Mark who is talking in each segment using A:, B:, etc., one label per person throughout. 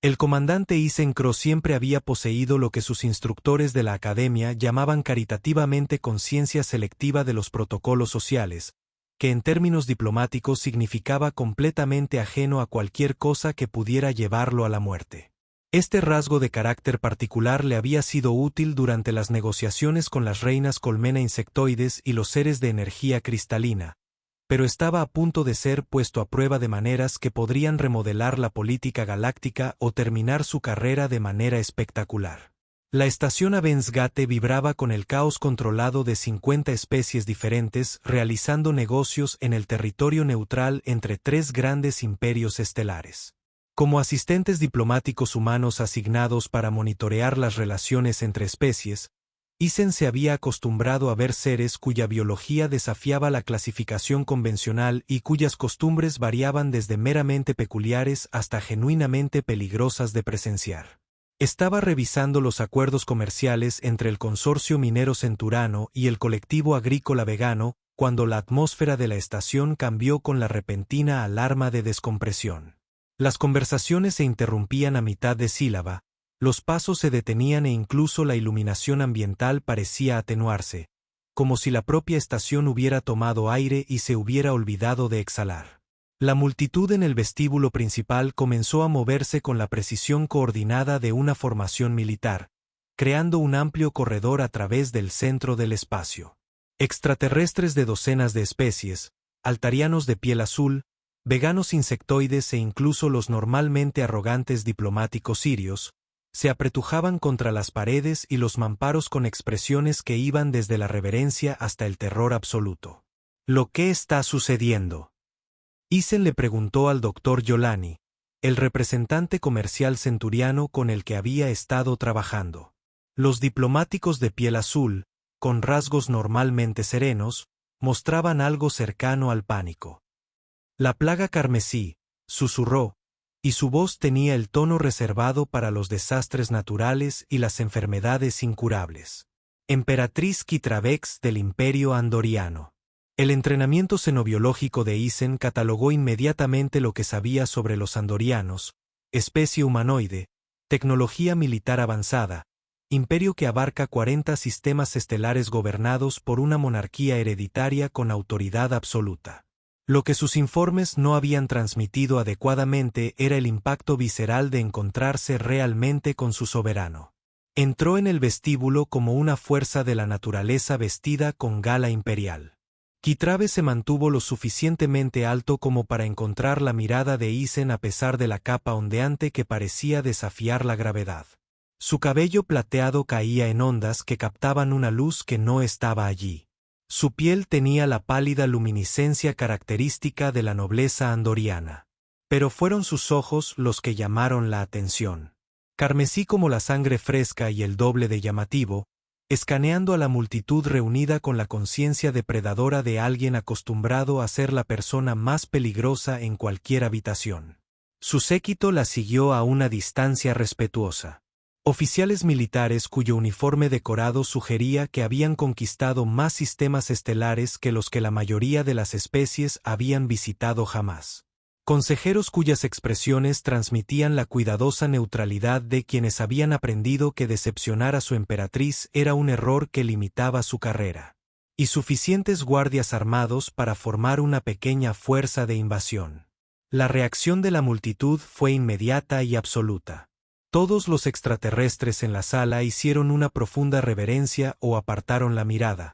A: El comandante Isen-Cross siempre había poseído lo que sus instructores de la academia llamaban caritativamente conciencia selectiva de los protocolos sociales, que en términos diplomáticos significaba completamente ajeno a cualquier cosa que pudiera llevarlo a la muerte. Este rasgo de carácter particular le había sido útil durante las negociaciones con las reinas colmena insectoides y los seres de energía cristalina, pero estaba a punto de ser puesto a prueba de maneras que podrían remodelar la política galáctica o terminar su carrera de manera espectacular. La estación Avensgate vibraba con el caos controlado de 50 especies diferentes realizando negocios en el territorio neutral entre tres grandes imperios estelares. Como asistentes diplomáticos humanos asignados para monitorear las relaciones entre especies, Isen se había acostumbrado a ver seres cuya biología desafiaba la clasificación convencional y cuyas costumbres variaban desde meramente peculiares hasta genuinamente peligrosas de presenciar. Estaba revisando los acuerdos comerciales entre el consorcio minero Centurano y el colectivo agrícola vegano cuando la atmósfera de la estación cambió con la repentina alarma de descompresión. Las conversaciones se interrumpían a mitad de sílaba, los pasos se detenían e incluso la iluminación ambiental parecía atenuarse, como si la propia estación hubiera tomado aire y se hubiera olvidado de exhalar. La multitud en el vestíbulo principal comenzó a moverse con la precisión coordinada de una formación militar, creando un amplio corredor a través del centro del espacio. Extraterrestres de docenas de especies, altarianos de piel azul, veganos insectoides e incluso los normalmente arrogantes diplomáticos sirios, se apretujaban contra las paredes y los mamparos con expresiones que iban desde la reverencia hasta el terror absoluto. ¿Lo que está sucediendo? Isen le preguntó al doctor Yolani, el representante comercial centuriano con el que había estado trabajando. Los diplomáticos de piel azul, con rasgos normalmente serenos, mostraban algo cercano al pánico. La plaga carmesí, susurró, y su voz tenía el tono reservado para los desastres naturales y las enfermedades incurables. Emperatriz Kitravex del Imperio Andoriano. El entrenamiento xenobiológico de Isen catalogó inmediatamente lo que sabía sobre los andorianos, especie humanoide, tecnología militar avanzada, imperio que abarca 40 sistemas estelares gobernados por una monarquía hereditaria con autoridad absoluta. Lo que sus informes no habían transmitido adecuadamente era el impacto visceral de encontrarse realmente con su soberano. Entró en el vestíbulo como una fuerza de la naturaleza vestida con gala imperial. Kitrave se mantuvo lo suficientemente alto como para encontrar la mirada de Isen a pesar de la capa ondeante que parecía desafiar la gravedad. Su cabello plateado caía en ondas que captaban una luz que no estaba allí. Su piel tenía la pálida luminiscencia característica de la nobleza andoriana. Pero fueron sus ojos los que llamaron la atención. Carmesí como la sangre fresca y el doble de llamativo, escaneando a la multitud reunida con la conciencia depredadora de alguien acostumbrado a ser la persona más peligrosa en cualquier habitación. Su séquito la siguió a una distancia respetuosa. Oficiales militares cuyo uniforme decorado sugería que habían conquistado más sistemas estelares que los que la mayoría de las especies habían visitado jamás. Consejeros cuyas expresiones transmitían la cuidadosa neutralidad de quienes habían aprendido que decepcionar a su emperatriz era un error que limitaba su carrera. Y suficientes guardias armados para formar una pequeña fuerza de invasión. La reacción de la multitud fue inmediata y absoluta. Todos los extraterrestres en la sala hicieron una profunda reverencia o apartaron la mirada,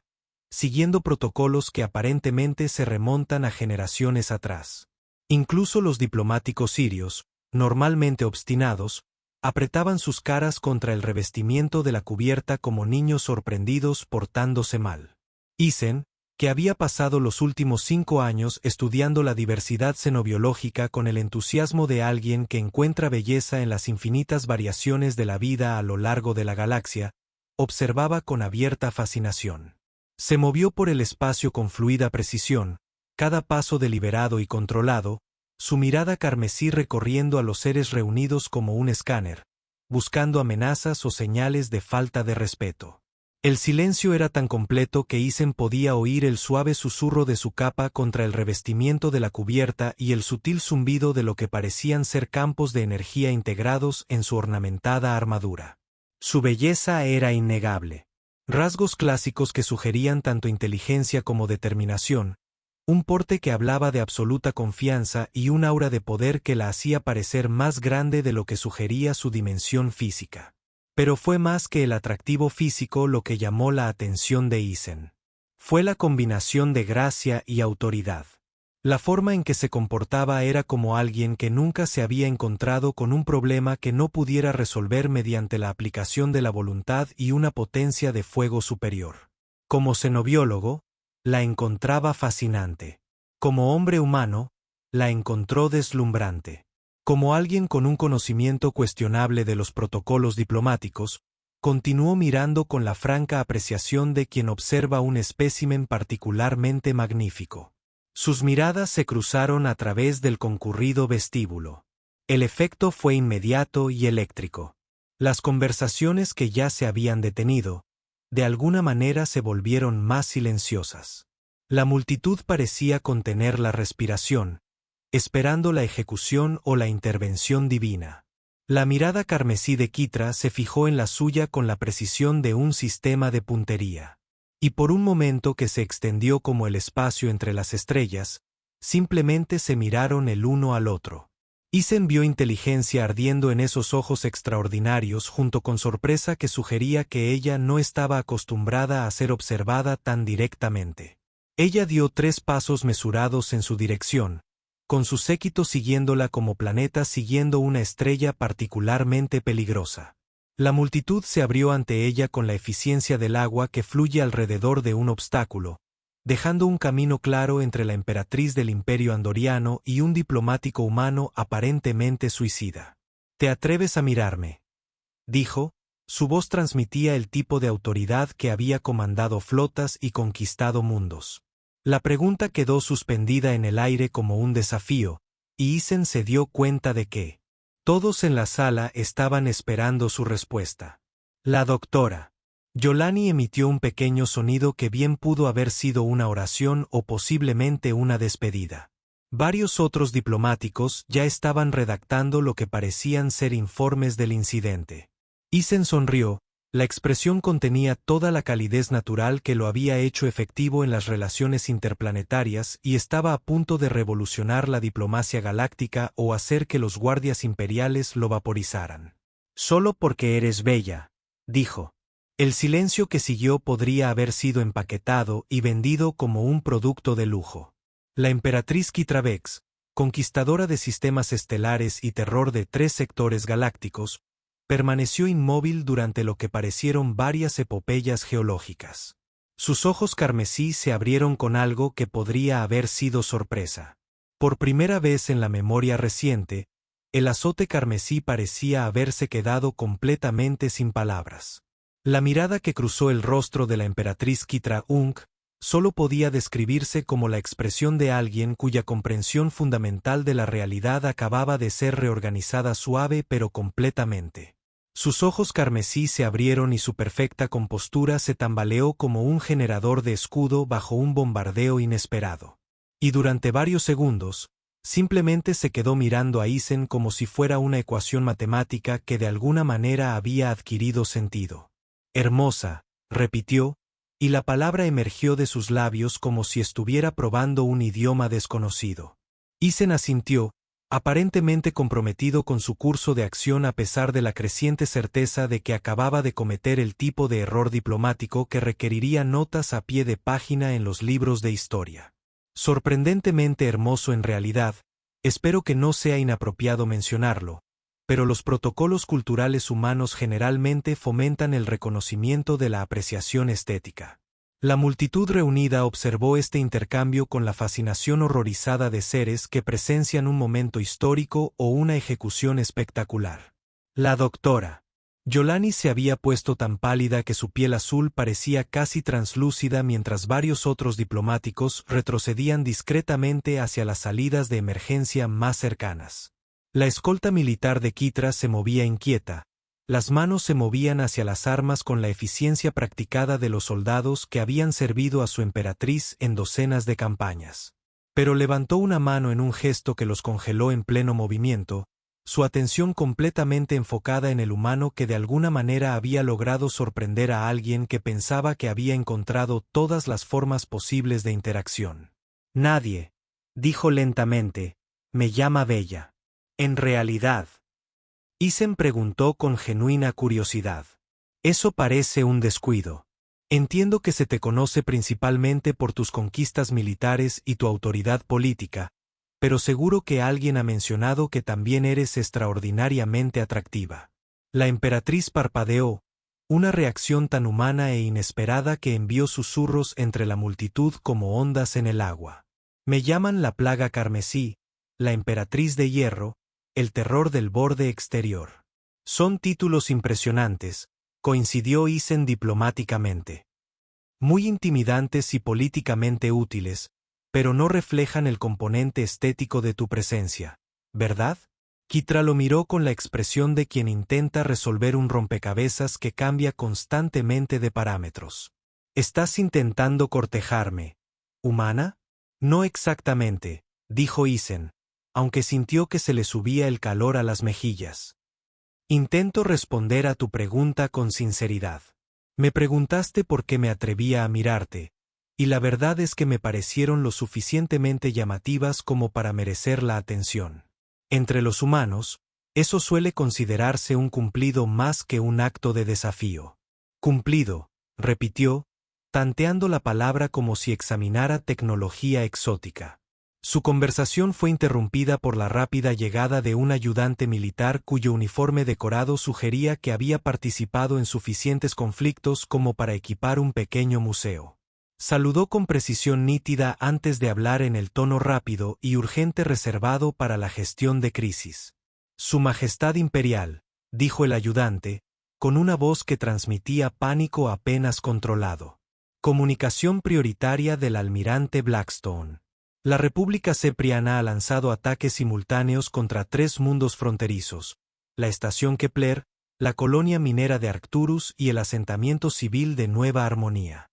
A: siguiendo protocolos que aparentemente se remontan a generaciones atrás. Incluso los diplomáticos sirios, normalmente obstinados, apretaban sus caras contra el revestimiento de la cubierta como niños sorprendidos portándose mal. Isen, que había pasado los últimos 5 años estudiando la diversidad xenobiológica con el entusiasmo de alguien que encuentra belleza en las infinitas variaciones de la vida a lo largo de la galaxia, observaba con abierta fascinación. Se movió por el espacio con fluida precisión, cada paso deliberado y controlado, su mirada carmesí recorriendo a los seres reunidos como un escáner, buscando amenazas o señales de falta de respeto. El silencio era tan completo que Isen podía oír el suave susurro de su capa contra el revestimiento de la cubierta y el sutil zumbido de lo que parecían ser campos de energía integrados en su ornamentada armadura. Su belleza era innegable. Rasgos clásicos que sugerían tanto inteligencia como determinación, un porte que hablaba de absoluta confianza y un aura de poder que la hacía parecer más grande de lo que sugería su dimensión física. Pero fue más que el atractivo físico lo que llamó la atención de Isen. Fue la combinación de gracia y autoridad. La forma en que se comportaba era como alguien que nunca se había encontrado con un problema que no pudiera resolver mediante la aplicación de la voluntad y una potencia de fuego superior. Como xenobiólogo, la encontraba fascinante. Como hombre humano, la encontró deslumbrante. Como alguien con un conocimiento cuestionable de los protocolos diplomáticos, continuó mirando con la franca apreciación de quien observa un espécimen particularmente magnífico. Sus miradas se cruzaron a través del concurrido vestíbulo. El efecto fue inmediato y eléctrico. Las conversaciones que ya se habían detenido, de alguna manera se volvieron más silenciosas. La multitud parecía contener la respiración, esperando la ejecución o la intervención divina. La mirada carmesí de Kithra se fijó en la suya con la precisión de un sistema de puntería. Y por un momento que se extendió como el espacio entre las estrellas, simplemente se miraron el uno al otro. Isen vio inteligencia ardiendo en esos ojos extraordinarios junto con sorpresa que sugería que ella no estaba acostumbrada a ser observada tan directamente. Ella dio 3 pasos mesurados en su dirección, con su séquito siguiéndola como planetas siguiendo una estrella particularmente peligrosa. La multitud se abrió ante ella con la eficiencia del agua que fluye alrededor de un obstáculo, dejando un camino claro entre la emperatriz del imperio andoriano y un diplomático humano aparentemente suicida. «¿Te atreves a mirarme?», dijo. Su voz transmitía el tipo de autoridad que había comandado flotas y conquistado mundos. La pregunta quedó suspendida en el aire como un desafío, y Isen se dio cuenta de que todos en la sala estaban esperando su respuesta. La doctora. Yolani emitió un pequeño sonido que bien pudo haber sido una oración o posiblemente una despedida. Varios otros diplomáticos ya estaban redactando lo que parecían ser informes del incidente. Isen sonrió. La expresión contenía toda la calidez natural que lo había hecho efectivo en las relaciones interplanetarias y estaba a punto de revolucionar la diplomacia galáctica o hacer que los guardias imperiales lo vaporizaran. «Solo porque eres bella», dijo. El silencio que siguió podría haber sido empaquetado y vendido como un producto de lujo. La emperatriz Kithra Vex, conquistadora de sistemas estelares y terror de 3 sectores galácticos, permaneció inmóvil durante lo que parecieron varias epopeyas geológicas. Sus ojos carmesí se abrieron con algo que podría haber sido sorpresa. Por primera vez en la memoria reciente, el azote carmesí parecía haberse quedado completamente sin palabras. La mirada que cruzó el rostro de la emperatriz Kithra Unk solo podía describirse como la expresión de alguien cuya comprensión fundamental de la realidad acababa de ser reorganizada suave pero completamente. Sus ojos carmesí se abrieron y su perfecta compostura se tambaleó como un generador de escudo bajo un bombardeo inesperado. Y durante varios segundos, simplemente se quedó mirando a Isen como si fuera una ecuación matemática que de alguna manera había adquirido sentido. «Hermosa», repitió, y la palabra emergió de sus labios como si estuviera probando un idioma desconocido. Isen asintió, aparentemente comprometido con su curso de acción a pesar de la creciente certeza de que acababa de cometer el tipo de error diplomático que requeriría notas a pie de página en los libros de historia. Sorprendentemente hermoso en realidad, espero que no sea inapropiado mencionarlo, pero los protocolos culturales humanos generalmente fomentan el reconocimiento de la apreciación estética. La multitud reunida observó este intercambio con la fascinación horrorizada de seres que presencian un momento histórico o una ejecución espectacular. La doctora. Yolani se había puesto tan pálida que su piel azul parecía casi translúcida mientras varios otros diplomáticos retrocedían discretamente hacia las salidas de emergencia más cercanas. La escolta militar de Kithra se movía inquieta, Las manos se movían hacia las armas con la eficiencia practicada de los soldados que habían servido a su emperatriz en docenas de campañas. Pero levantó una mano en un gesto que los congeló en pleno movimiento, su atención completamente enfocada en el humano que de alguna manera había logrado sorprender a alguien que pensaba que había encontrado todas las formas posibles de interacción. Nadie, dijo lentamente, me llama Bella. En realidad. Isen preguntó con genuina curiosidad. Eso parece un descuido. Entiendo que se te conoce principalmente por tus conquistas militares y tu autoridad política, pero seguro que alguien ha mencionado que también eres extraordinariamente atractiva. La emperatriz parpadeó, una reacción tan humana e inesperada que envió susurros entre la multitud como ondas en el agua. Me llaman la plaga carmesí, la emperatriz de hierro, el terror del borde exterior. Son títulos impresionantes, coincidió Isen diplomáticamente. Muy intimidantes y políticamente útiles, pero no reflejan el componente estético de tu presencia, ¿verdad? Kitra lo miró con la expresión de quien intenta resolver un rompecabezas que cambia constantemente de parámetros. ¿Estás intentando cortejarme, humana? No exactamente, dijo Isen, aunque sintió que se le subía el calor a las mejillas. Intento responder a tu pregunta con sinceridad. Me preguntaste por qué me atrevía a mirarte, y la verdad es que me parecieron lo suficientemente llamativas como para merecer la atención. Entre los humanos, eso suele considerarse un cumplido más que un acto de desafío. Cumplido, repitió, tanteando la palabra como si examinara tecnología exótica. Su conversación fue interrumpida por la rápida llegada de un ayudante militar cuyo uniforme decorado sugería que había participado en suficientes conflictos como para equipar un pequeño museo. Saludó con precisión nítida antes de hablar en el tono rápido y urgente reservado para la gestión de crisis. Su Majestad Imperial, dijo el ayudante, con una voz que transmitía pánico apenas controlado. Comunicación prioritaria del almirante Blackstone. La República Cepriana ha lanzado ataques simultáneos contra 3 mundos fronterizos, la estación Kepler, la colonia minera de Arcturus y el asentamiento civil de Nueva Armonía.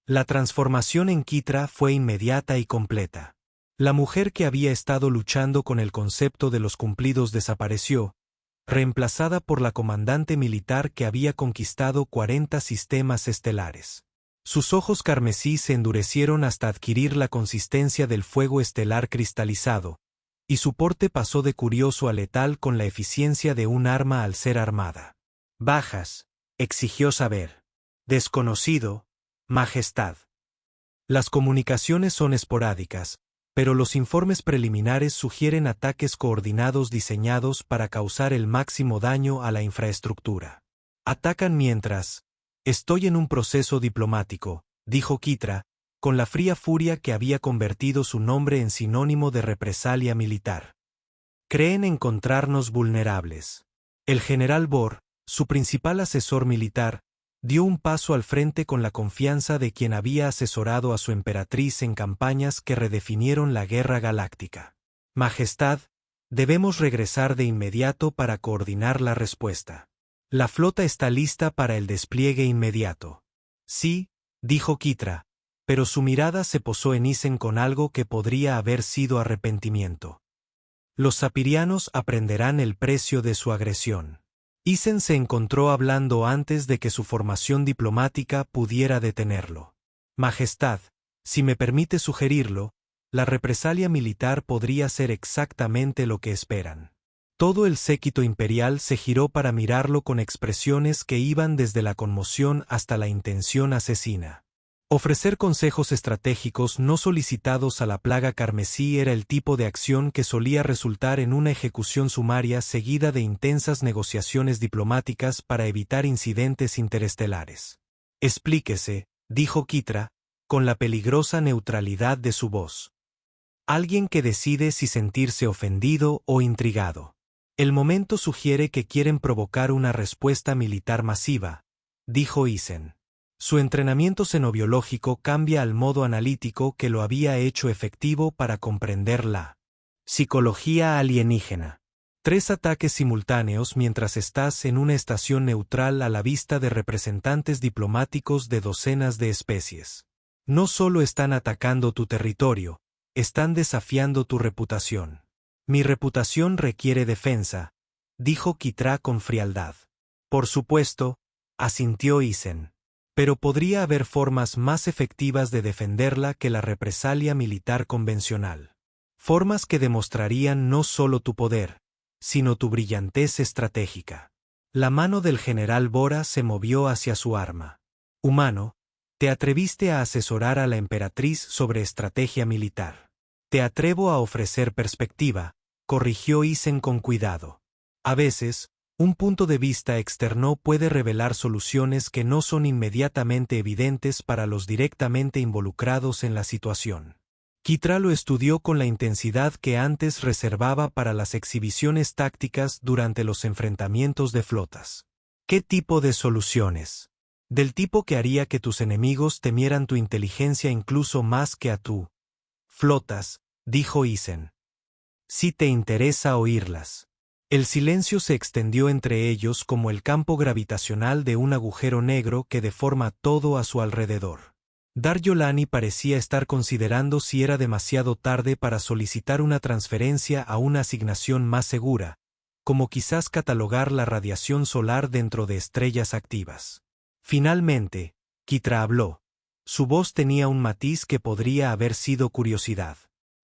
A: La transformación en Kitra fue inmediata y completa. La mujer que había estado luchando con el concepto de los cumplidos desapareció, reemplazada por la comandante militar que había conquistado 40 sistemas estelares. Sus ojos carmesí se endurecieron hasta adquirir la consistencia del fuego estelar cristalizado, y su porte pasó de curioso a letal con la eficiencia de un arma al ser armada. Bajas, exigió saber. Desconocido, Majestad. Las comunicaciones son esporádicas, pero los informes preliminares sugieren ataques coordinados diseñados para causar el máximo daño a la infraestructura. Atacan mientras... Estoy en un proceso diplomático, dijo Kitra, con la fría furia que había convertido su nombre en sinónimo de represalia militar. Creen encontrarnos vulnerables. El general Bor, su principal asesor militar, dio un paso al frente con la confianza de quien había asesorado a su emperatriz en campañas que redefinieron la guerra galáctica. Majestad, debemos regresar de inmediato para coordinar la respuesta. La flota está lista para el despliegue inmediato. Sí, dijo Kitra, pero su mirada se posó en Isen con algo que podría haber sido arrepentimiento. Los sapirianos aprenderán el precio de su agresión. Isen se encontró hablando antes de que su formación diplomática pudiera detenerlo. Majestad, si me permite sugerirlo, la represalia militar podría ser exactamente lo que esperan. Todo el séquito imperial se giró para mirarlo con expresiones que iban desde la conmoción hasta la intención asesina. Ofrecer consejos estratégicos no solicitados a la plaga carmesí era el tipo de acción que solía resultar en una ejecución sumaria seguida de intensas negociaciones diplomáticas para evitar incidentes interestelares. Explíquese, dijo Kitra, con la peligrosa neutralidad de su voz. Alguien que decide si sentirse ofendido o intrigado. El momento sugiere que quieren provocar una respuesta militar masiva, dijo Isen. Su entrenamiento xenobiológico cambia al modo analítico que lo había hecho efectivo para comprender la psicología alienígena. 3 ataques simultáneos mientras estás en una estación neutral a la vista de representantes diplomáticos de docenas de especies. No solo están atacando tu territorio, están desafiando tu reputación. Mi reputación requiere defensa, dijo Kitra con frialdad. Por supuesto, asintió Isen. Pero podría haber formas más efectivas de defenderla que la represalia militar convencional. Formas que demostrarían no solo tu poder, sino tu brillantez estratégica. La mano del general Bora se movió hacia su arma. Humano, te atreviste a asesorar a la emperatriz sobre estrategia militar. Te atrevo a ofrecer perspectiva, corrigió Isen con cuidado. A veces, un punto de vista externo puede revelar soluciones que no son inmediatamente evidentes para los directamente involucrados en la situación. Kitra lo estudió con la intensidad que antes reservaba para las exhibiciones tácticas durante los enfrentamientos de flotas. ¿Qué tipo de soluciones? Del tipo que haría que tus enemigos temieran tu inteligencia incluso más que a tú. Flotas, dijo Isen. Si te interesa oírlas. El silencio se extendió entre ellos como el campo gravitacional de un agujero negro que deforma todo a su alrededor. Daryolani parecía estar considerando si era demasiado tarde para solicitar una transferencia a una asignación más segura, como quizás catalogar la radiación solar dentro de estrellas activas. Finalmente, Kitra habló. Su voz tenía un matiz que podría haber sido curiosidad.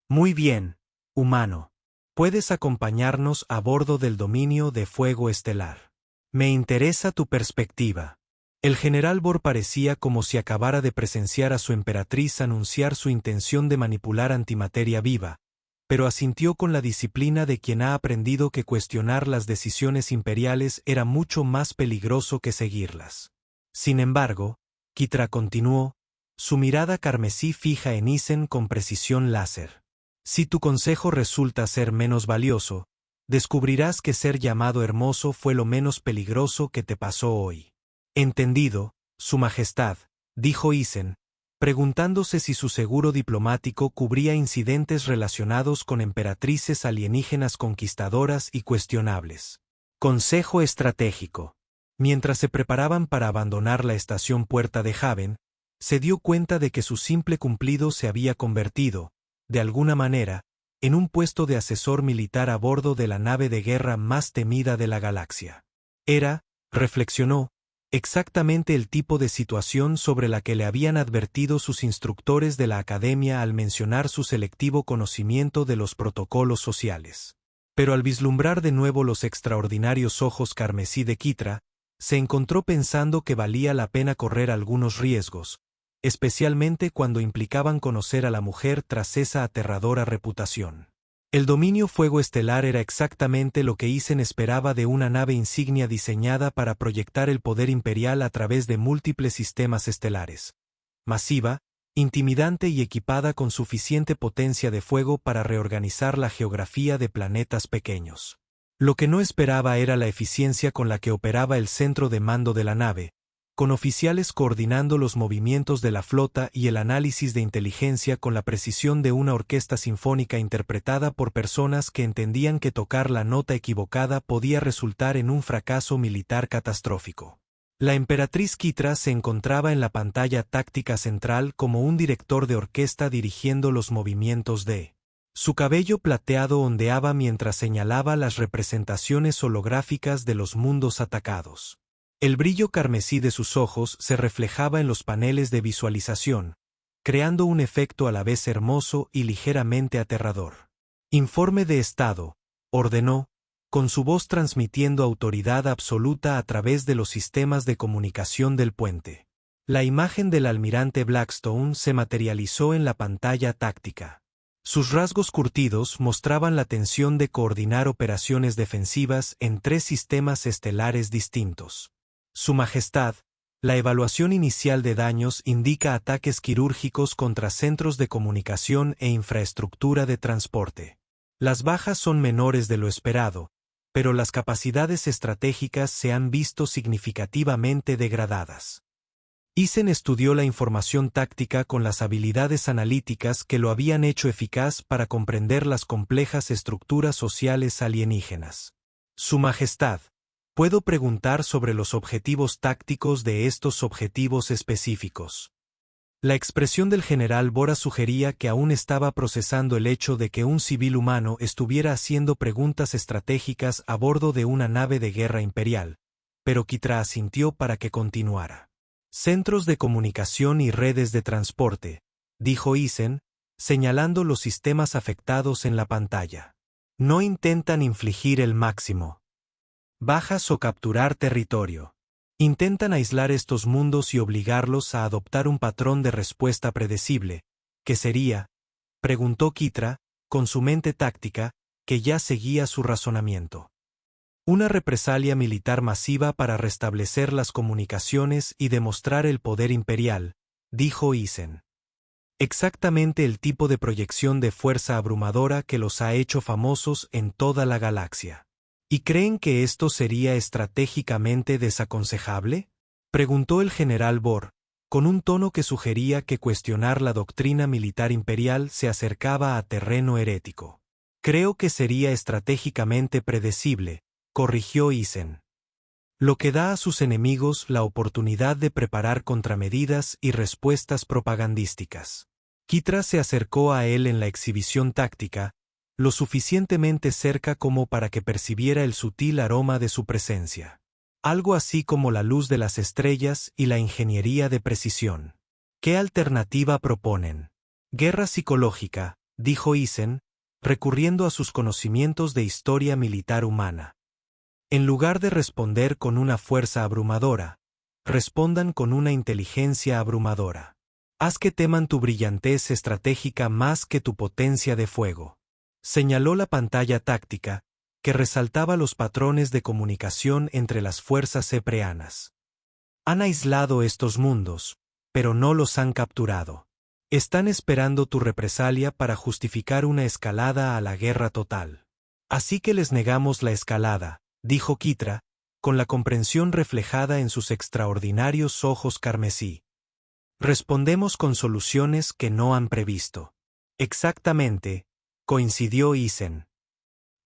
A: Muy bien, humano. Puedes acompañarnos a bordo del dominio de fuego estelar. Me interesa tu perspectiva. El general Bor parecía como si acabara de presenciar a su emperatriz anunciar su intención de manipular antimateria viva, pero asintió con la disciplina de quien ha aprendido que cuestionar las decisiones imperiales era mucho más peligroso que seguirlas. Sin embargo, Kitra continuó, su mirada carmesí fija en Isen con precisión láser. Si tu consejo resulta ser menos valioso, descubrirás que ser llamado hermoso fue lo menos peligroso que te pasó hoy. Entendido, Su Majestad, dijo Isen, preguntándose si su seguro diplomático cubría incidentes relacionados con emperatrices alienígenas conquistadoras y cuestionables. Consejo estratégico. Mientras se preparaban para abandonar la estación Puerta de Haven, se dio cuenta de que su simple cumplido se había convertido, de alguna manera, en un puesto de asesor militar a bordo de la nave de guerra más temida de la galaxia. Era, reflexionó, exactamente el tipo de situación sobre la que le habían advertido sus instructores de la academia al mencionar su selectivo conocimiento de los protocolos sociales. Pero al vislumbrar de nuevo los extraordinarios ojos carmesí de Kitra, se encontró pensando que valía la pena correr algunos riesgos, especialmente cuando implicaban conocer a la mujer tras esa aterradora reputación. El dominio fuego estelar era exactamente lo que Isen esperaba de una nave insignia diseñada para proyectar el poder imperial a través de múltiples sistemas estelares. Masiva, intimidante y equipada con suficiente potencia de fuego para reorganizar la geografía de planetas pequeños. Lo que no esperaba era la eficiencia con la que operaba el centro de mando de la nave, con oficiales coordinando los movimientos de la flota y el análisis de inteligencia con la precisión de una orquesta sinfónica interpretada por personas que entendían que tocar la nota equivocada podía resultar en un fracaso militar catastrófico. La emperatriz Kitra se encontraba en la pantalla táctica central como un director de orquesta dirigiendo los movimientos de. Su cabello plateado ondeaba mientras señalaba las representaciones holográficas de los mundos atacados. El brillo carmesí de sus ojos se reflejaba en los paneles de visualización, creando un efecto a la vez hermoso y ligeramente aterrador. Informe de estado, ordenó, con su voz transmitiendo autoridad absoluta a través de los sistemas de comunicación del puente. La imagen del almirante Blackstone se materializó en la pantalla táctica. Sus rasgos curtidos mostraban la tensión de coordinar operaciones defensivas en 3 sistemas estelares distintos. Su Majestad, la evaluación inicial de daños indica ataques quirúrgicos contra centros de comunicación e infraestructura de transporte. Las bajas son menores de lo esperado, pero las capacidades estratégicas se han visto significativamente degradadas. Isen estudió la información táctica con las habilidades analíticas que lo habían hecho eficaz para comprender las complejas estructuras sociales alienígenas. Su Majestad, ¿puedo preguntar sobre los objetivos tácticos de estos objetivos específicos? La expresión del general Bora sugería que aún estaba procesando el hecho de que un civil humano estuviera haciendo preguntas estratégicas a bordo de una nave de guerra imperial, pero Kitra asintió para que continuara. Centros de comunicación y redes de transporte, dijo Isen, señalando los sistemas afectados en la pantalla. No intentan infligir el máximo. Bajas o capturar territorio. Intentan aislar estos mundos y obligarlos a adoptar un patrón de respuesta predecible. ¿Qué sería? Preguntó Kitra, con su mente táctica, que ya seguía su razonamiento. Una represalia militar masiva para restablecer las comunicaciones y demostrar el poder imperial, dijo Isen. Exactamente el tipo de proyección de fuerza abrumadora que los ha hecho famosos en toda la galaxia. ¿Y creen que esto sería estratégicamente desaconsejable? Preguntó el general Bor, con un tono que sugería que cuestionar la doctrina militar imperial se acercaba a terreno herético. Creo que sería estratégicamente predecible, corrigió Isen. Lo que da a sus enemigos la oportunidad de preparar contramedidas y respuestas propagandísticas. Kitra se acercó a él en la exhibición táctica, lo suficientemente cerca como para que percibiera el sutil aroma de su presencia. Algo así como la luz de las estrellas y la ingeniería de precisión. ¿Qué alternativa proponen? Guerra psicológica, dijo Isen, recurriendo a sus conocimientos de historia militar humana. En lugar de responder con una fuerza abrumadora, respondan con una inteligencia abrumadora. Haz que teman tu brillantez estratégica más que tu potencia de fuego. Señaló la pantalla táctica, que resaltaba los patrones de comunicación entre las fuerzas epreanas. Han aislado estos mundos, pero no los han capturado. Están esperando tu represalia para justificar una escalada a la guerra total. Así que les negamos la escalada, dijo Kitra, con la comprensión reflejada en sus extraordinarios ojos carmesí. Respondemos con soluciones que no han previsto. Exactamente, coincidió Isen.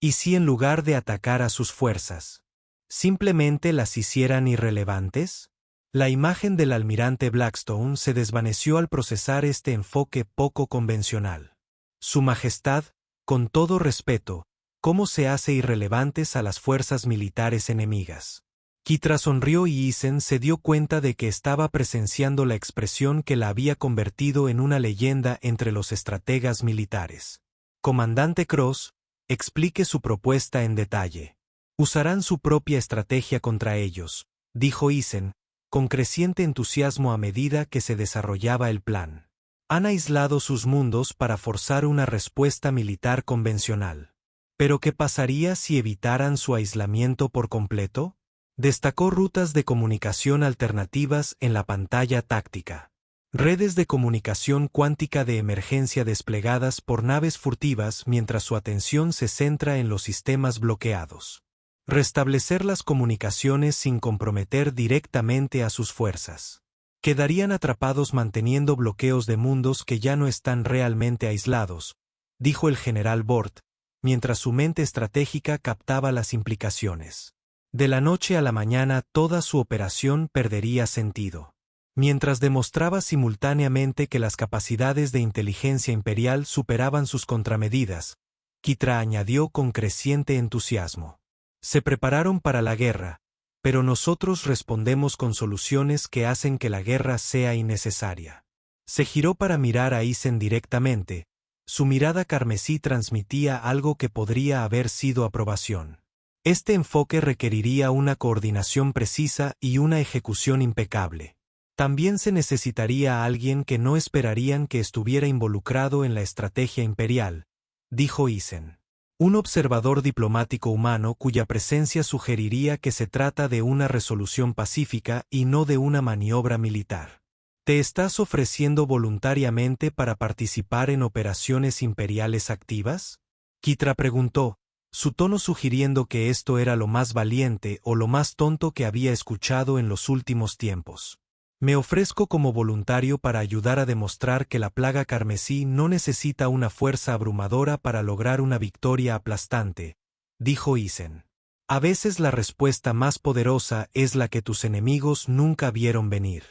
A: ¿Y si en lugar de atacar a sus fuerzas, simplemente las hicieran irrelevantes? La imagen del almirante Blackstone se desvaneció al procesar este enfoque poco convencional. Su Majestad, con todo respeto, ¿cómo se hace irrelevantes a las fuerzas militares enemigas? Kitra sonrió y Isen se dio cuenta de que estaba presenciando la expresión que la había convertido en una leyenda entre los estrategas militares. Comandante Cross, explique su propuesta en detalle. Usarán su propia estrategia contra ellos, dijo Isen, con creciente entusiasmo a medida que se desarrollaba el plan. Han aislado sus mundos para forzar una respuesta militar convencional. ¿Pero qué pasaría si evitaran su aislamiento por completo? Destacó rutas de comunicación alternativas en la pantalla táctica. Redes de comunicación cuántica de emergencia desplegadas por naves furtivas mientras su atención se centra en los sistemas bloqueados. Restablecer las comunicaciones sin comprometer directamente a sus fuerzas. Quedarían atrapados manteniendo bloqueos de mundos que ya no están realmente aislados, dijo el general Bort, mientras su mente estratégica captaba las implicaciones. De la noche a la mañana toda su operación perdería sentido. Mientras demostraba simultáneamente que las capacidades de inteligencia imperial superaban sus contramedidas, Kitra añadió con creciente entusiasmo. Se prepararon para la guerra, pero nosotros respondemos con soluciones que hacen que la guerra sea innecesaria. Se giró para mirar a Isen directamente, su mirada carmesí transmitía algo que podría haber sido aprobación. Este enfoque requeriría una coordinación precisa y una ejecución impecable. También se necesitaría a alguien que no esperarían que estuviera involucrado en la estrategia imperial, dijo Isen. Un observador diplomático humano cuya presencia sugeriría que se trata de una resolución pacífica y no de una maniobra militar. ¿Te estás ofreciendo voluntariamente para participar en operaciones imperiales activas? Kitra preguntó, su tono sugiriendo que esto era lo más valiente o lo más tonto que había escuchado en los últimos tiempos. Me ofrezco como voluntario para ayudar a demostrar que la plaga carmesí no necesita una fuerza abrumadora para lograr una victoria aplastante, dijo Isen. A veces la respuesta más poderosa es la que tus enemigos nunca vieron venir.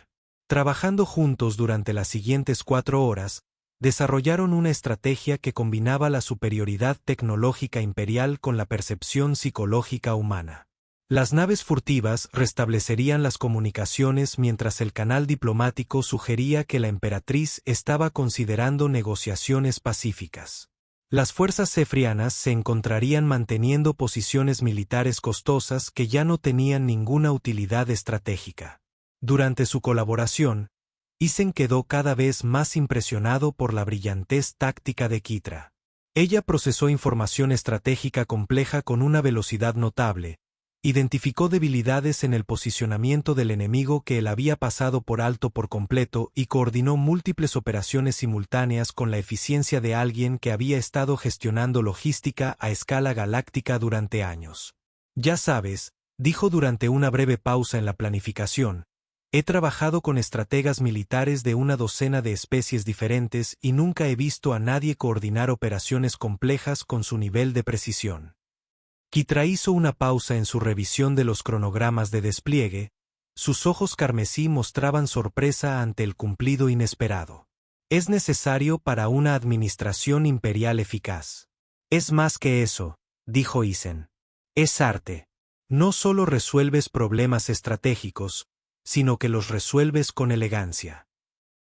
A: Trabajando juntos durante las siguientes 4 horas, desarrollaron una estrategia que combinaba la superioridad tecnológica imperial con la percepción psicológica humana. Las naves furtivas restablecerían las comunicaciones mientras el canal diplomático sugería que la emperatriz estaba considerando negociaciones pacíficas. Las fuerzas cefrianas se encontrarían manteniendo posiciones militares costosas que ya no tenían ninguna utilidad estratégica. Durante su colaboración, Isen quedó cada vez más impresionado por la brillantez táctica de Kithra. Ella procesó información estratégica compleja con una velocidad notable, identificó debilidades en el posicionamiento del enemigo que él había pasado por alto por completo y coordinó múltiples operaciones simultáneas con la eficiencia de alguien que había estado gestionando logística a escala galáctica durante años. Ya sabes, dijo durante una breve pausa en la planificación, he trabajado con estrategas militares de una docena de especies diferentes y nunca he visto a nadie coordinar operaciones complejas con su nivel de precisión. Kithra hizo una pausa en su revisión de los cronogramas de despliegue, sus ojos carmesí mostraban sorpresa ante el cumplido inesperado. Es necesario para una administración imperial eficaz. Es más que eso, dijo Isen. Es arte. No solo resuelves problemas estratégicos, sino que los resuelves con elegancia.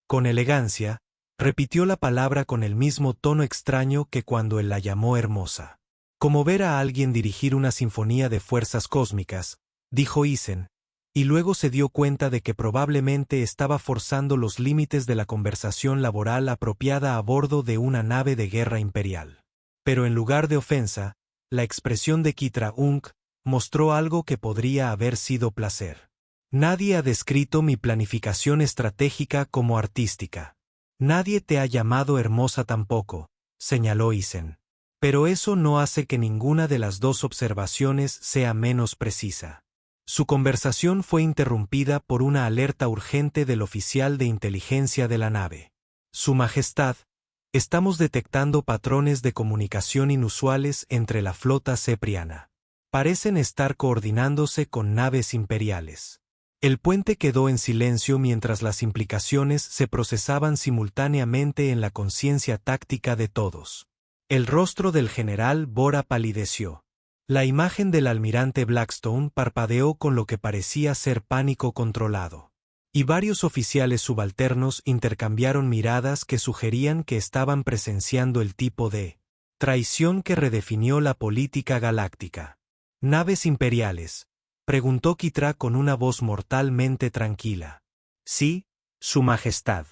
A: Con elegancia, repitió la palabra con el mismo tono extraño que cuando él la llamó hermosa. Como ver a alguien dirigir una sinfonía de fuerzas cósmicas, dijo Isen, y luego se dio cuenta de que probablemente estaba forzando los límites de la conversación laboral apropiada a bordo de una nave de guerra imperial. Pero en lugar de ofensa, la expresión de Kithra Unk mostró algo que podría haber sido placer. Nadie ha descrito mi planificación estratégica como artística. Nadie te ha llamado hermosa tampoco, señaló Isen. Pero eso no hace que ninguna de las dos observaciones sea menos precisa. Su conversación fue interrumpida por una alerta urgente del oficial de inteligencia de la nave. Su Majestad, estamos detectando patrones de comunicación inusuales entre la flota cepriana. Parecen estar coordinándose con naves imperiales. El puente quedó en silencio mientras las implicaciones se procesaban simultáneamente en la conciencia táctica de todos. El rostro del general Bora palideció. La imagen del almirante Blackstone parpadeó con lo que parecía ser pánico controlado. Y varios oficiales subalternos intercambiaron miradas que sugerían que estaban presenciando el tipo de traición que redefinió la política galáctica. ¿Naves imperiales?, preguntó Kithra con una voz mortalmente tranquila. Sí, Su Majestad.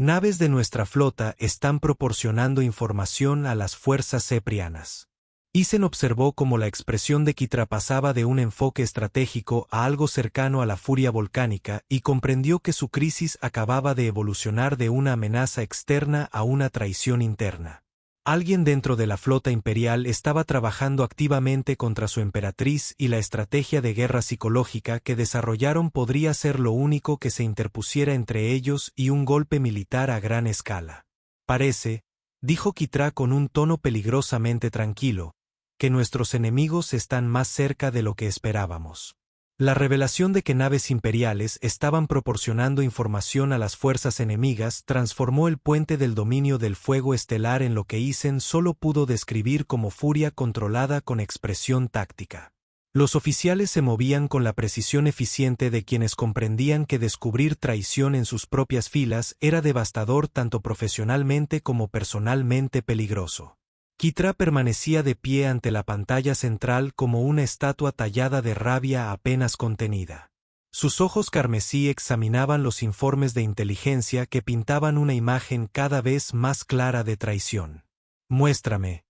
A: Naves de nuestra flota están proporcionando información a las fuerzas ceprianas. Isen observó cómo la expresión de Kithra pasaba de un enfoque estratégico a algo cercano a la furia volcánica y comprendió que su crisis acababa de evolucionar de una amenaza externa a una traición interna. Alguien dentro de la flota imperial estaba trabajando activamente contra su emperatriz y la estrategia de guerra psicológica que desarrollaron podría ser lo único que se interpusiera entre ellos y un golpe militar a gran escala. Parece, dijo Kithra con un tono peligrosamente tranquilo, que nuestros enemigos están más cerca de lo que esperábamos. La revelación de que naves imperiales estaban proporcionando información a las fuerzas enemigas transformó el puente del dominio del fuego estelar en lo que Isen solo pudo describir como furia controlada con expresión táctica. Los oficiales se movían con la precisión eficiente de quienes comprendían que descubrir traición en sus propias filas era devastador tanto profesionalmente como personalmente peligroso. Kithra permanecía de pie ante la pantalla central como una estatua tallada de rabia apenas contenida. Sus ojos carmesí examinaban los informes de inteligencia que pintaban una imagen cada vez más clara de traición. «Muéstrame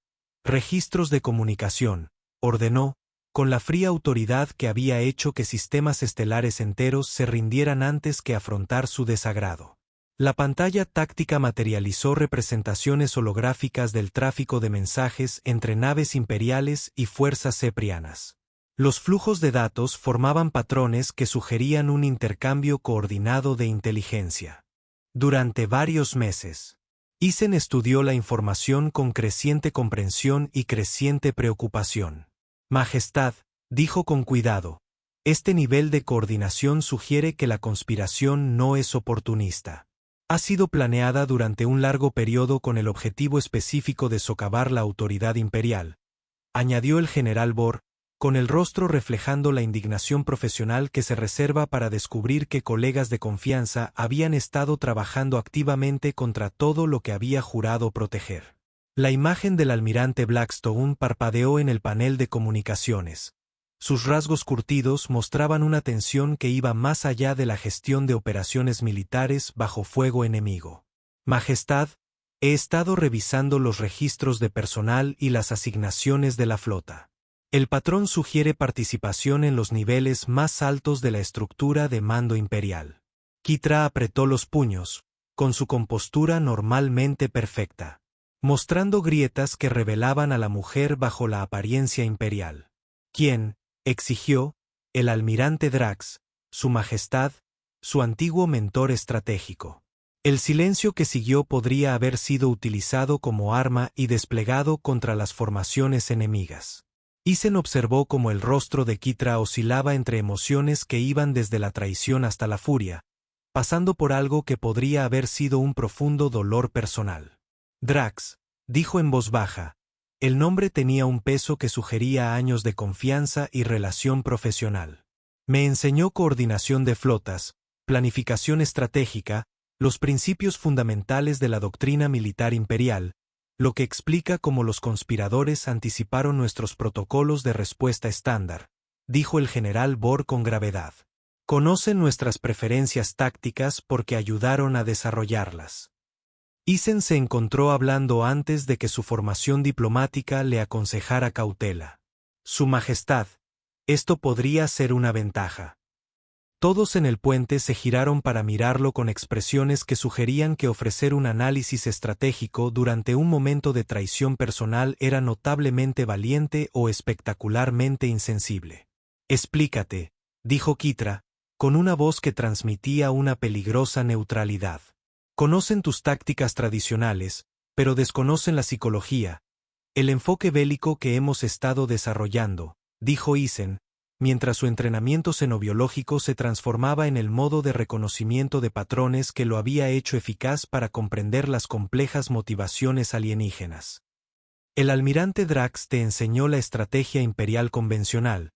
A: registros de comunicación», ordenó, con la fría autoridad que había hecho que sistemas estelares enteros se rindieran antes que afrontar su desagrado. La pantalla táctica materializó representaciones holográficas del tráfico de mensajes entre naves imperiales y fuerzas ceprianas. Los flujos de datos formaban patrones que sugerían un intercambio coordinado de inteligencia. Durante varios meses, Eisen estudió la información con creciente comprensión y creciente preocupación. Majestad, dijo con cuidado, este nivel de coordinación sugiere que la conspiración no es oportunista. Ha sido planeada durante un largo periodo con el objetivo específico de socavar la autoridad imperial, añadió el general Bor, con el rostro reflejando la indignación profesional que se reserva para descubrir que colegas de confianza habían estado trabajando activamente contra todo lo que había jurado proteger. La imagen del almirante Blackstone parpadeó en el panel de comunicaciones. Sus rasgos curtidos mostraban una tensión que iba más allá de la gestión de operaciones militares bajo fuego enemigo. Majestad, he estado revisando los registros de personal y las asignaciones de la flota. El patrón sugiere participación en los niveles más altos de la estructura de mando imperial. Kitra apretó los puños, con su compostura normalmente perfecta, mostrando grietas que revelaban a la mujer bajo la apariencia imperial. ¿Quién? Exigió, el almirante Drax, su majestad, su antiguo mentor estratégico. El silencio que siguió podría haber sido utilizado como arma y desplegado contra las formaciones enemigas. Eisen observó cómo el rostro de Kitra oscilaba entre emociones que iban desde la traición hasta la furia, pasando por algo que podría haber sido un profundo dolor personal. Drax, dijo en voz baja. El nombre tenía un peso que sugería años de confianza y relación profesional. Me enseñó coordinación de flotas, planificación estratégica, los principios fundamentales de la doctrina militar imperial, lo que explica cómo los conspiradores anticiparon nuestros protocolos de respuesta estándar, dijo el general Bor con gravedad. Conocen nuestras preferencias tácticas porque ayudaron a desarrollarlas. Eisen se encontró hablando antes de que su formación diplomática le aconsejara cautela. Su majestad, esto podría ser una ventaja. Todos en el puente se giraron para mirarlo con expresiones que sugerían que ofrecer un análisis estratégico durante un momento de traición personal era notablemente valiente o espectacularmente insensible. Explícate, dijo Kitra, con una voz que transmitía una peligrosa neutralidad. Conocen tus tácticas tradicionales, pero desconocen la psicología, el enfoque bélico que hemos estado desarrollando, dijo Eisen, mientras su entrenamiento xenobiológico se transformaba en el modo de reconocimiento de patrones que lo había hecho eficaz para comprender las complejas motivaciones alienígenas. El almirante Drax te enseñó la estrategia imperial convencional,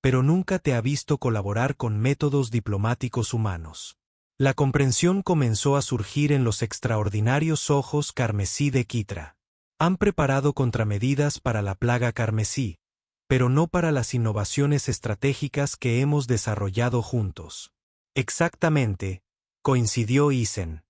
A: pero nunca te ha visto colaborar con métodos diplomáticos humanos. La comprensión comenzó a surgir en los extraordinarios ojos carmesí de Kitra. Han preparado contramedidas para la plaga carmesí, pero no para las innovaciones estratégicas que hemos desarrollado juntos. Exactamente, coincidió Eisen.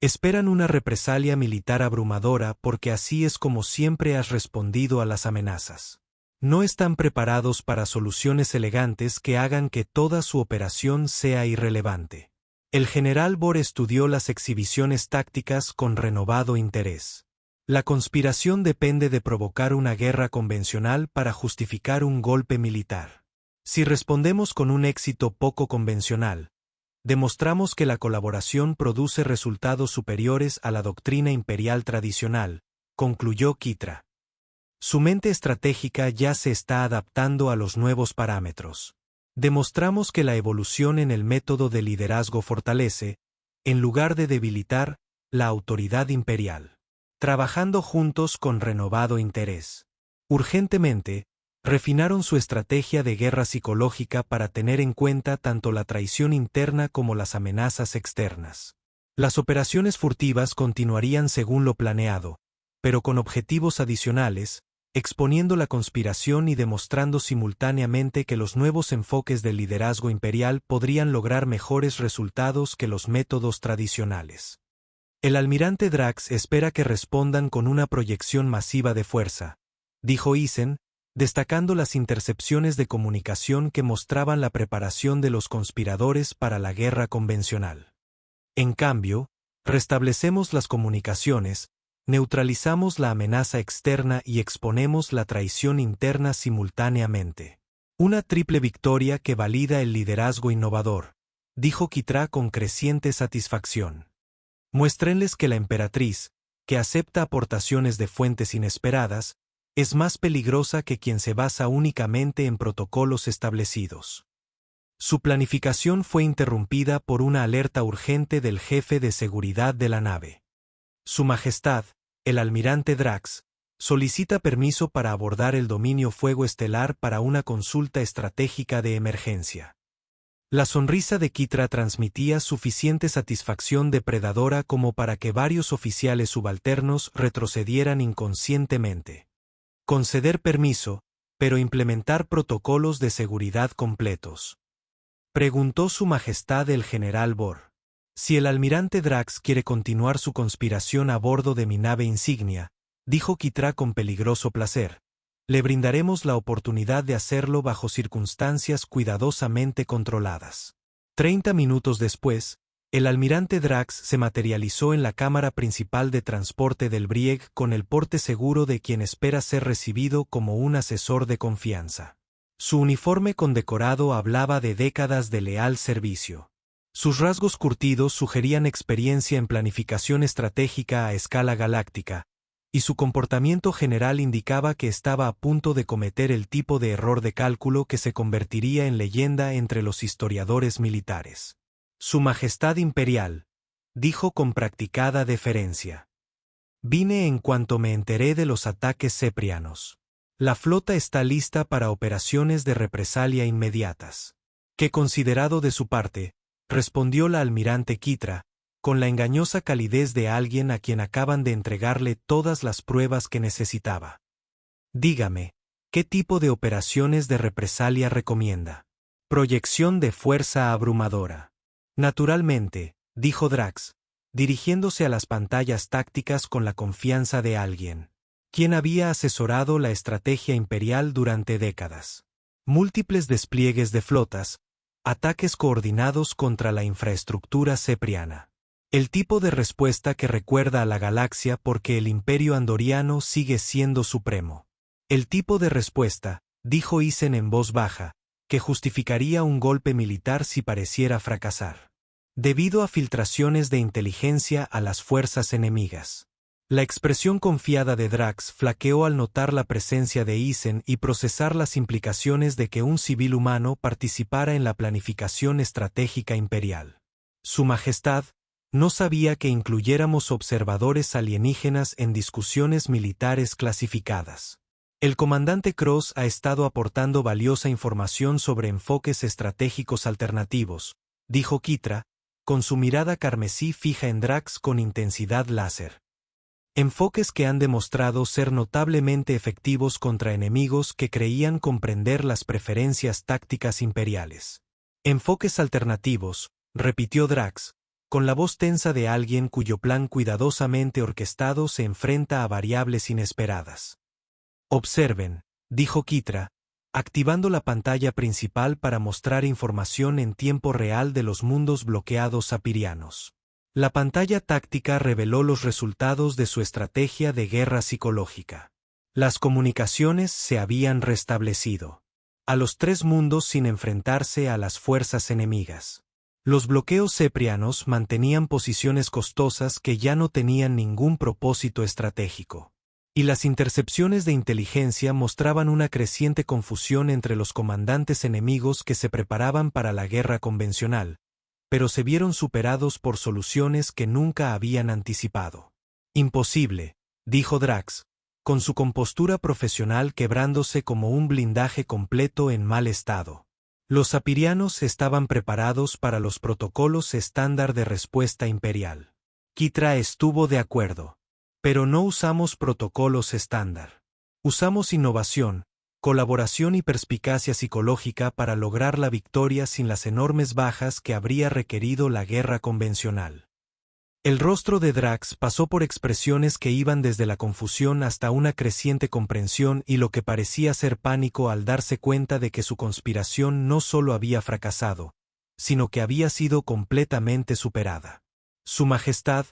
A: Esperan una represalia militar abrumadora porque así es como siempre has respondido a las amenazas. No están preparados para soluciones elegantes que hagan que toda su operación sea irrelevante. El general Bor estudió las exhibiciones tácticas con renovado interés. La conspiración depende de provocar una guerra convencional para justificar un golpe militar. Si respondemos con un éxito poco convencional, demostramos que la colaboración produce resultados superiores a la doctrina imperial tradicional, concluyó Kitra. Su mente estratégica ya se está adaptando a los nuevos parámetros. Demostramos que la evolución en el método de liderazgo fortalece, en lugar de debilitar, la autoridad imperial. Trabajando juntos con renovado interés. Urgentemente, refinaron su estrategia de guerra psicológica para tener en cuenta tanto la traición interna como las amenazas externas. Las operaciones furtivas continuarían según lo planeado, pero con objetivos adicionales, exponiendo la conspiración y demostrando simultáneamente que los nuevos enfoques del liderazgo imperial podrían lograr mejores resultados que los métodos tradicionales. El almirante Drax espera que respondan con una proyección masiva de fuerza, dijo Eisen, destacando las intercepciones de comunicación que mostraban la preparación de los conspiradores para la guerra convencional. En cambio, restablecemos las comunicaciones, neutralizamos la amenaza externa y exponemos la traición interna simultáneamente. Una triple victoria que valida el liderazgo innovador, dijo Kitra con creciente satisfacción. Muéstrenles que la emperatriz, que acepta aportaciones de fuentes inesperadas, es más peligrosa que quien se basa únicamente en protocolos establecidos. Su planificación fue interrumpida por una alerta urgente del jefe de seguridad de la nave. Su Majestad, el almirante Drax, solicita permiso para abordar el dominio fuego estelar para una consulta estratégica de emergencia. La sonrisa de Kitra transmitía suficiente satisfacción depredadora como para que varios oficiales subalternos retrocedieran inconscientemente. Conceder permiso, pero implementar protocolos de seguridad completos. Preguntó Su Majestad el general Bor. Si el almirante Drax quiere continuar su conspiración a bordo de mi nave insignia, dijo Kitra con peligroso placer, le brindaremos la oportunidad de hacerlo bajo circunstancias cuidadosamente controladas. 30 minutos después, el almirante Drax se materializó en la cámara principal de transporte del Brieg con el porte seguro de quien espera ser recibido como un asesor de confianza. Su uniforme condecorado hablaba de décadas de leal servicio. Sus rasgos curtidos sugerían experiencia en planificación estratégica a escala galáctica, y su comportamiento general indicaba que estaba a punto de cometer el tipo de error de cálculo que se convertiría en leyenda entre los historiadores militares. Su Majestad Imperial, dijo con practicada deferencia. Vine en cuanto me enteré de los ataques ceprianos. La flota está lista para operaciones de represalia inmediatas. ¿Qué considerado de su parte?, respondió la almirante Kitra, con la engañosa calidez de alguien a quien acaban de entregarle todas las pruebas que necesitaba. Dígame, ¿qué tipo de operaciones de represalia recomienda? Proyección de fuerza abrumadora. Naturalmente, dijo Drax, dirigiéndose a las pantallas tácticas con la confianza de alguien, quien había asesorado la estrategia imperial durante décadas. Múltiples despliegues de flotas, ataques coordinados contra la infraestructura cepriana. El tipo de respuesta que recuerda a la galaxia porque el imperio andoriano sigue siendo supremo. El tipo de respuesta, dijo Isen en voz baja, que justificaría un golpe militar si pareciera fracasar. Debido a filtraciones de inteligencia a las fuerzas enemigas. La expresión confiada de Drax flaqueó al notar la presencia de Isen y procesar las implicaciones de que un civil humano participara en la planificación estratégica imperial. Su Majestad no sabía que incluyéramos observadores alienígenas en discusiones militares clasificadas. El comandante Cross ha estado aportando valiosa información sobre enfoques estratégicos alternativos, dijo Kitra, con su mirada carmesí fija en Drax con intensidad láser. Enfoques que han demostrado ser notablemente efectivos contra enemigos que creían comprender las preferencias tácticas imperiales. Enfoques alternativos, repitió Drax, con la voz tensa de alguien cuyo plan cuidadosamente orquestado se enfrenta a variables inesperadas. Observen, dijo Kitra, activando la pantalla principal para mostrar información en tiempo real de los mundos bloqueados sapirianos. La pantalla táctica reveló los resultados de su estrategia de guerra psicológica. Las comunicaciones se habían restablecido. A los 3 mundos sin enfrentarse a las fuerzas enemigas. Los bloqueos ceprianos mantenían posiciones costosas que ya no tenían ningún propósito estratégico. Y las intercepciones de inteligencia mostraban una creciente confusión entre los comandantes enemigos que se preparaban para la guerra convencional, pero se vieron superados por soluciones que nunca habían anticipado. Imposible, dijo Drax, con su compostura profesional quebrándose como un blindaje completo en mal estado. Los sapirianos estaban preparados para los protocolos estándar de respuesta imperial. Kitra estuvo de acuerdo. Pero no usamos protocolos estándar. Usamos innovación, colaboración y perspicacia psicológica para lograr la victoria sin las enormes bajas que habría requerido la guerra convencional. El rostro de Drax pasó por expresiones que iban desde la confusión hasta una creciente comprensión y lo que parecía ser pánico al darse cuenta de que su conspiración no solo había fracasado, sino que había sido completamente superada. Su Majestad,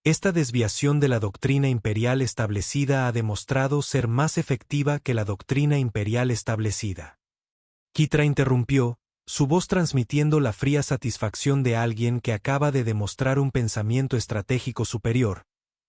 A: esta desviación de la doctrina imperial establecida ha demostrado ser más efectiva que la doctrina imperial establecida. Kitra interrumpió, su voz transmitiendo la fría satisfacción de alguien que acaba de demostrar un pensamiento estratégico superior,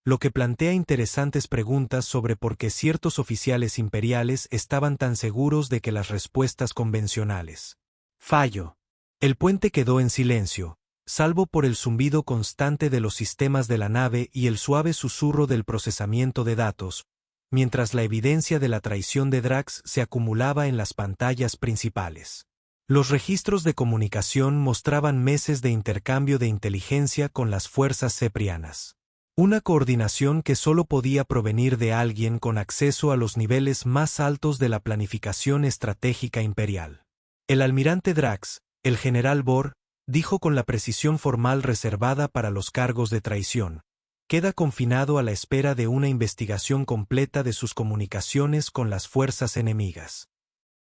A: lo que plantea interesantes preguntas sobre por qué ciertos oficiales imperiales estaban tan seguros de que las respuestas convencionales. Fallo. El puente quedó en silencio, salvo por el zumbido constante de los sistemas de la nave y el suave susurro del procesamiento de datos, mientras la evidencia de la traición de Drax se acumulaba en las pantallas principales. Los registros de comunicación mostraban meses de intercambio de inteligencia con las fuerzas ceprianas. Una coordinación que solo podía provenir de alguien con acceso a los niveles más altos de la planificación estratégica imperial. El almirante Drax, el general Bor, dijo con la precisión formal reservada para los cargos de traición, queda confinado a la espera de una investigación completa de sus comunicaciones con las fuerzas enemigas.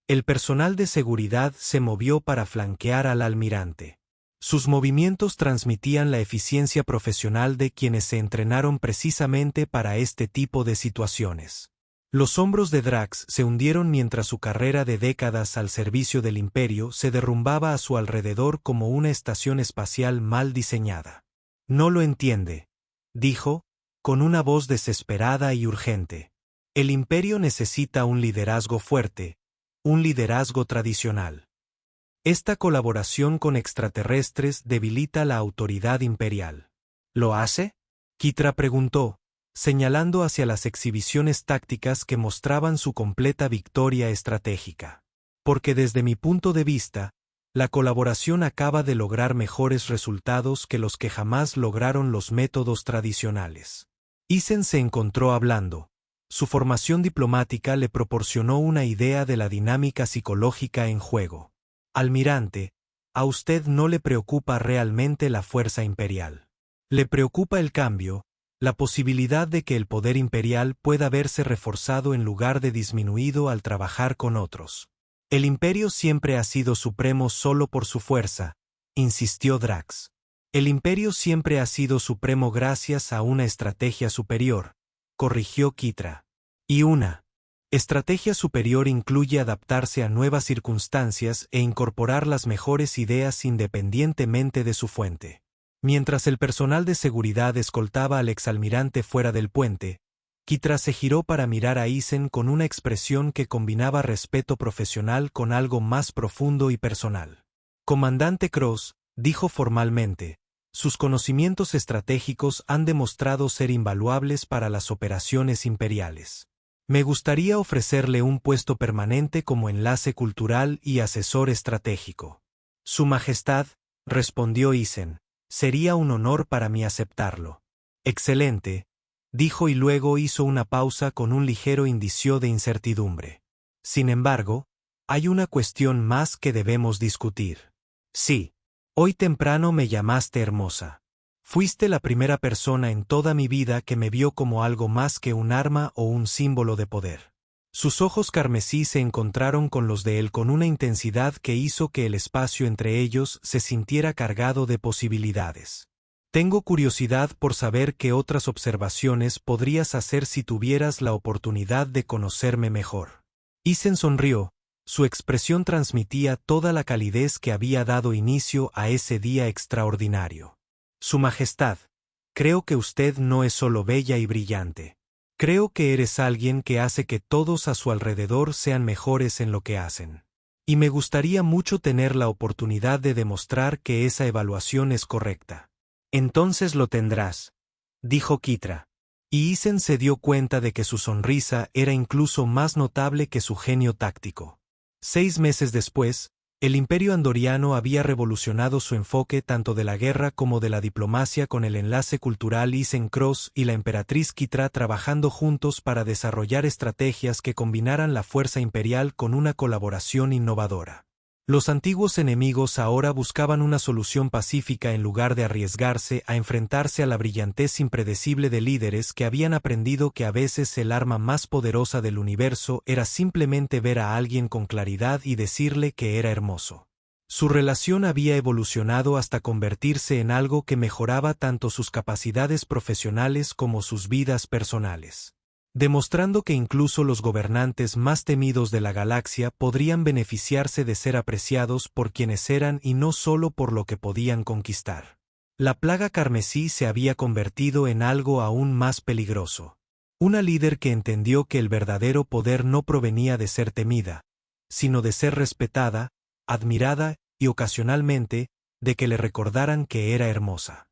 A: El personal de seguridad se movió para flanquear al almirante. Sus movimientos transmitían la eficiencia profesional de quienes se entrenaron precisamente para este tipo de situaciones. Los hombros de Drax se hundieron mientras su carrera de décadas al servicio del Imperio se derrumbaba a su alrededor como una estación espacial mal diseñada. No lo entiende, dijo, con una voz desesperada y urgente. El Imperio necesita un liderazgo fuerte, un liderazgo tradicional. Esta colaboración con extraterrestres debilita la autoridad imperial. ¿Lo hace? Kitra preguntó, señalando hacia las exhibiciones tácticas que mostraban su completa victoria estratégica. Porque desde mi punto de vista, la colaboración acaba de lograr mejores resultados que los que jamás lograron los métodos tradicionales. Isen se encontró hablando. Su formación diplomática le proporcionó una idea de la dinámica psicológica en juego. Almirante, a usted no le preocupa realmente la fuerza imperial. Le preocupa el cambio, la posibilidad de que el poder imperial pueda verse reforzado en lugar de disminuido al trabajar con otros. El imperio siempre ha sido supremo solo por su fuerza, insistió Drax. El imperio siempre ha sido supremo gracias a una estrategia superior, corrigió Kitra. Y una estrategia superior incluye adaptarse a nuevas circunstancias e incorporar las mejores ideas independientemente de su fuente. Mientras el personal de seguridad escoltaba al exalmirante fuera del puente, Kitra se giró para mirar a Isen con una expresión que combinaba respeto profesional con algo más profundo y personal. Comandante Cross, dijo formalmente, sus conocimientos estratégicos han demostrado ser invaluables para las operaciones imperiales. Me gustaría ofrecerle un puesto permanente como enlace cultural y asesor estratégico. Su Majestad, respondió Isen, sería un honor para mí aceptarlo. Excelente, dijo y luego hizo una pausa con un ligero indicio de incertidumbre. Sin embargo, hay una cuestión más que debemos discutir. Sí. Hoy temprano me llamaste hermosa. Fuiste la primera persona en toda mi vida que me vio como algo más que un arma o un símbolo de poder. Sus ojos carmesí se encontraron con los de él con una intensidad que hizo que el espacio entre ellos se sintiera cargado de posibilidades. Tengo curiosidad por saber qué otras observaciones podrías hacer si tuvieras la oportunidad de conocerme mejor. Isen sonrió. Su expresión transmitía toda la calidez que había dado inicio a ese día extraordinario. Su Majestad, creo que usted no es solo bella y brillante. Creo que eres alguien que hace que todos a su alrededor sean mejores en lo que hacen. Y me gustaría mucho tener la oportunidad de demostrar que esa evaluación es correcta. Entonces lo tendrás, dijo Kitra. Y Isen se dio cuenta de que su sonrisa era incluso más notable que su genio táctico. 6 meses después, el Imperio Andoriano había revolucionado su enfoque tanto de la guerra como de la diplomacia con el enlace cultural Isen Cross y la emperatriz Kitra trabajando juntos para desarrollar estrategias que combinaran la fuerza imperial con una colaboración innovadora. Los antiguos enemigos ahora buscaban una solución pacífica en lugar de arriesgarse a enfrentarse a la brillantez impredecible de líderes que habían aprendido que a veces el arma más poderosa del universo era simplemente ver a alguien con claridad y decirle que era hermoso. Su relación había evolucionado hasta convertirse en algo que mejoraba tanto sus capacidades profesionales como sus vidas personales. demostrando que incluso los gobernantes más temidos de la galaxia podrían beneficiarse de ser apreciados por quienes eran y no solo por lo que podían conquistar. La plaga carmesí se había convertido en algo aún más peligroso. Una líder que entendió que el verdadero poder no provenía de ser temida, sino de ser respetada, admirada y ocasionalmente, de que le recordaran que era hermosa.